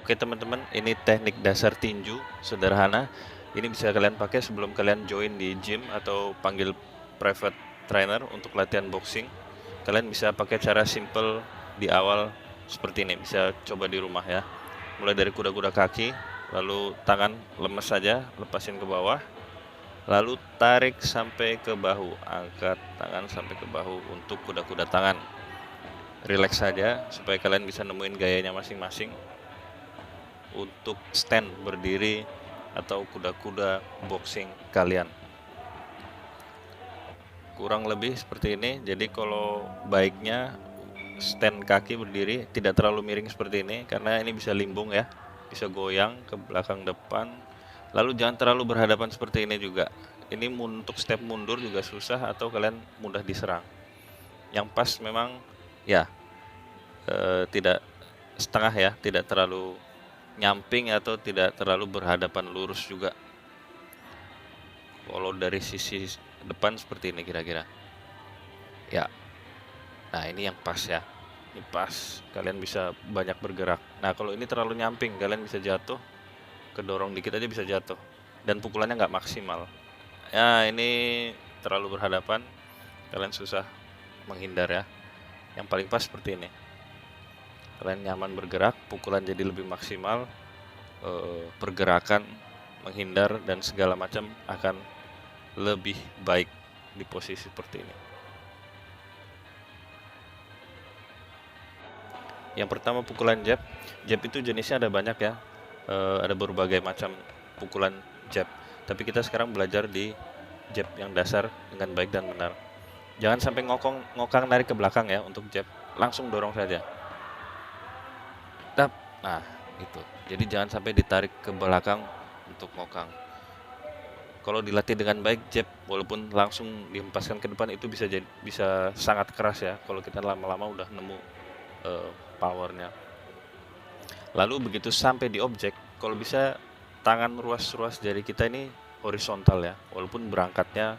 Oke teman-teman, ini teknik dasar tinju sederhana. Ini bisa kalian pakai sebelum kalian join di gym atau panggil private trainer untuk latihan boxing. Kalian bisa pakai cara simple di awal seperti ini. Bisa coba di rumah ya. Mulai dari kuda-kuda kaki, lalu tangan lemes saja, lepasin ke bawah. Lalu tarik sampai ke bahu, angkat tangan sampai ke bahu untuk kuda-kuda tangan. Relax saja supaya kalian bisa nemuin gayanya masing-masing. Untuk stand berdiri atau kuda-kuda boxing kalian. Kurang lebih seperti ini. Jadi kalau baiknya stand kaki berdiri tidak terlalu miring seperti ini, karena ini bisa limbung ya, bisa goyang ke belakang depan. Lalu jangan terlalu berhadapan seperti ini juga. Ini untuk step mundur juga susah atau kalian mudah diserang. Yang pas memang ya tidak setengah ya, tidak terlalu nyamping atau tidak terlalu berhadapan lurus juga. Kalau dari sisi depan seperti ini kira-kira. Ya. Nah, ini yang pas ya. Ini pas, kalian bisa banyak bergerak. Nah, kalau ini terlalu nyamping, kalian bisa jatuh. Kedorong dikit aja bisa jatuh. Dan pukulannya nggak maksimal. Ya, ini terlalu berhadapan, kalian susah menghindar ya. Yang paling pas seperti ini. Kalian nyaman bergerak, pukulan jadi lebih maksimal, pergerakan, menghindar, dan segala macam akan lebih baik di posisi seperti ini. Yang pertama pukulan jab. Jab itu jenisnya ada banyak ya. Ada berbagai macam pukulan jab. Tapi kita sekarang belajar di jab yang dasar dengan baik dan benar. Jangan sampai ngokang narik ke belakang ya untuk jab. Langsung dorong saja. Tap. Nah, itu. Jadi jangan sampai ditarik ke belakang untuk ngokang. Kalau dilatih dengan baik jab, walaupun langsung dihempaskan ke depan itu bisa sangat keras ya. Kalau kita lama-lama udah nemu powernya. Lalu begitu sampai di objek, kalau bisa tangan ruas-ruas jari kita ini horizontal ya, walaupun berangkatnya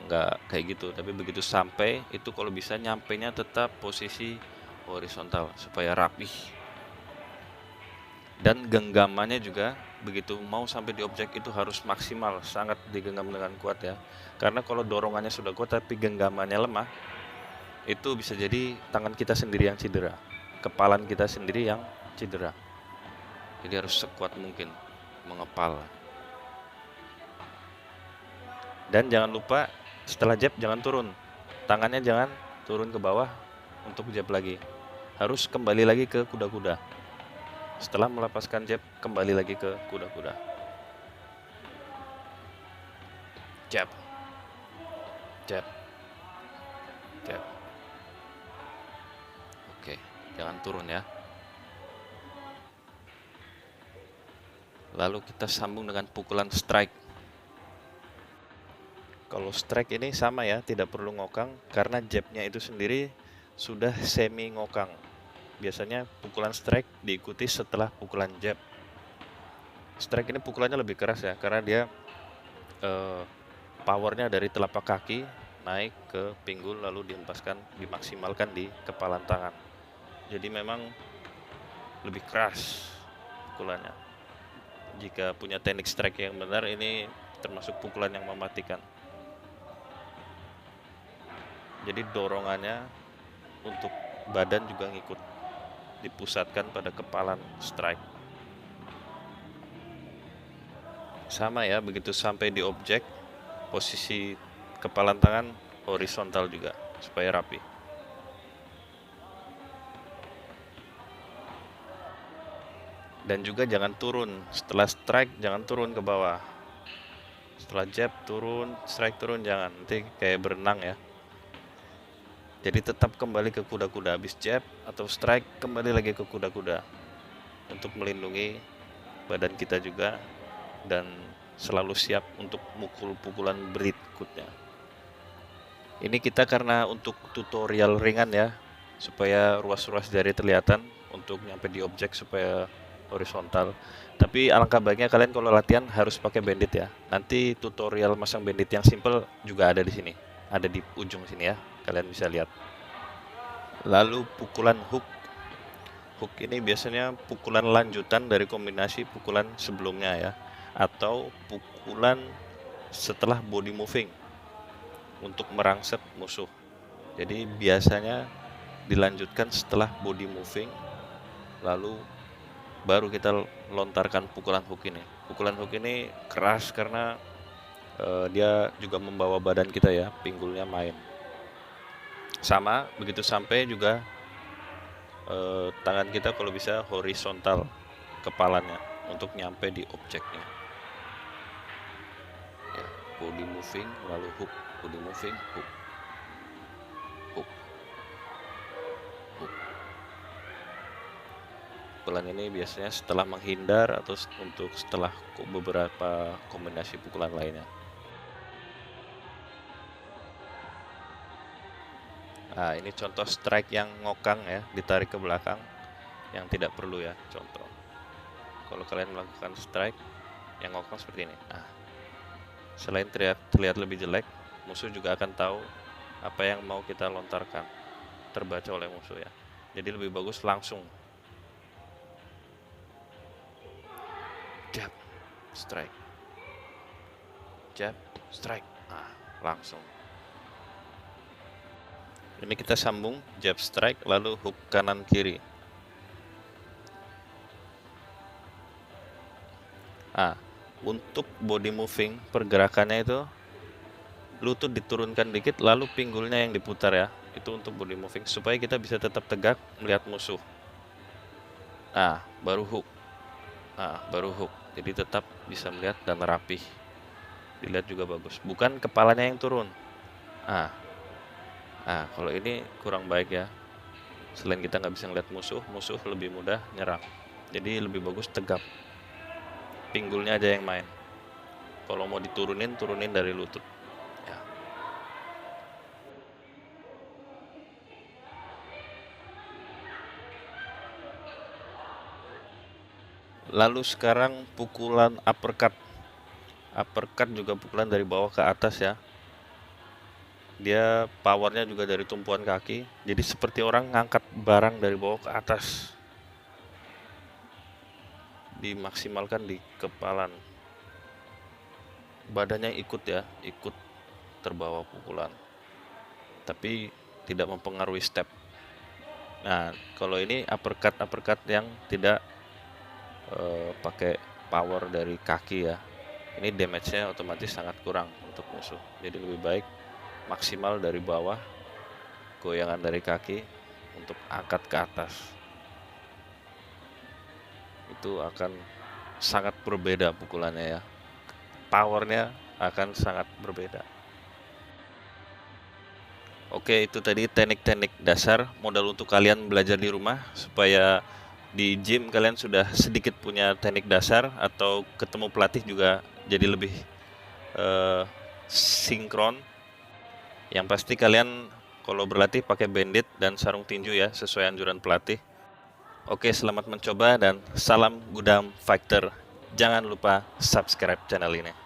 nggak kayak gitu, tapi begitu sampai itu kalau bisa nyampainya tetap posisi horizontal supaya rapih. Dan genggamannya juga begitu mau sampai di objek itu harus maksimal, sangat digenggam dengan kuat ya. Karena kalau dorongannya sudah kuat tapi genggamannya lemah, itu bisa jadi tangan kita sendiri yang cedera, kepalan kita sendiri yang cedera. Jadi harus sekuat mungkin mengepal. Dan jangan lupa setelah jab jangan turun. Tangannya jangan turun ke bawah untuk jab lagi. Harus kembali lagi ke kuda-kuda. Setelah melepaskan jab, kembali lagi ke kuda-kuda. Jab. Jab. Jab. Oke, jangan turun ya. Lalu kita sambung dengan pukulan strike. Kalau strike ini sama ya, tidak perlu ngokang karena jabnya itu sendiri sudah semi ngokang. Biasanya pukulan strike diikuti setelah pukulan jab. Strike ini pukulannya lebih keras ya, karena dia powernya dari telapak kaki naik ke pinggul lalu dihempaskan, dimaksimalkan di kepalan tangan. Jadi memang lebih keras pukulannya. Jika punya teknik strike yang benar, ini termasuk pukulan yang mematikan. Jadi dorongannya untuk badan juga ngikut, dipusatkan pada kepalan strike. Sama ya, begitu sampai di objek, posisi kepalan tangan horizontal juga supaya rapi. Dan juga jangan turun, setelah strike jangan turun ke bawah. Setelah jab turun, strike turun, jangan, nanti kayak berenang ya. Jadi tetap kembali ke kuda-kuda, habis jab atau strike kembali lagi ke kuda-kuda untuk melindungi badan kita juga dan selalu siap untuk mukul pukulan berikutnya. Ini kita karena untuk tutorial ringan ya, supaya ruas-ruas jari terlihatan untuk nyampe di objek supaya horizontal. Tapi alangkah baiknya kalian kalau latihan harus pakai bandit ya. Nanti tutorial masang bandit yang simple juga ada di sini, ada di ujung sini ya. Kalian bisa lihat. Lalu pukulan hook hook ini biasanya pukulan lanjutan dari kombinasi pukulan sebelumnya ya, atau pukulan setelah body moving untuk merangsek musuh. Jadi biasanya dilanjutkan setelah body moving, lalu baru kita lontarkan pukulan hook ini. Pukulan hook ini keras karena dia juga membawa badan kita ya, pinggulnya main. Sama, begitu sampai juga tangan kita kalau bisa horizontal kepalanya untuk nyampe di objeknya. Ya, body moving lalu hook, body moving, hook, hook, hook. Pukulan ini biasanya setelah menghindar atau untuk setelah beberapa kombinasi pukulan lainnya. Nah, ini contoh strike yang ngokang ya, ditarik ke belakang, yang tidak perlu ya, contoh. Kalau kalian melakukan strike yang ngokang seperti ini. Nah, selain terlihat lebih jelek, musuh juga akan tahu apa yang mau kita lontarkan, terbaca oleh musuh ya. Jadi lebih bagus langsung. Jab, strike. Jab, strike. Nah, langsung. Ini kita sambung jab strike lalu hook kanan kiri. Nah, untuk body moving pergerakannya itu lutut diturunkan dikit lalu pinggulnya yang diputar ya. Itu untuk body moving supaya kita bisa tetap tegak melihat musuh. Nah, baru hook. Nah, baru hook. Jadi tetap bisa melihat dan rapih. Dilihat juga bagus. Bukan kepalanya yang turun. Nah, kalau ini kurang baik ya. Selain kita nggak bisa ngeliat musuh lebih mudah nyerang. Jadi lebih bagus tegap. Pinggulnya aja yang main. Kalau mau turunin dari lutut. Ya. Lalu sekarang pukulan uppercut. Uppercut juga pukulan dari bawah ke atas ya. Dia powernya juga dari tumpuan kaki, jadi seperti orang ngangkat barang dari bawah ke atas, dimaksimalkan di kepalan, badannya ikut ya, ikut terbawa pukulan, tapi tidak mempengaruhi step. Nah, kalau ini uppercut yang tidak pakai power dari kaki ya, ini damage-nya otomatis sangat kurang untuk musuh, jadi lebih baik maksimal dari bawah, goyangan dari kaki untuk angkat ke atas. Itu akan sangat berbeda pukulannya ya. Powernya akan sangat berbeda. Oke, itu tadi teknik-teknik dasar modal untuk kalian belajar di rumah supaya di gym kalian sudah sedikit punya teknik dasar atau ketemu pelatih juga jadi lebih sinkron. Yang pasti kalian kalau berlatih pakai bandit dan sarung tinju ya, sesuai anjuran pelatih. Oke, selamat mencoba dan salam Gundam Fighter. Jangan lupa subscribe channel ini.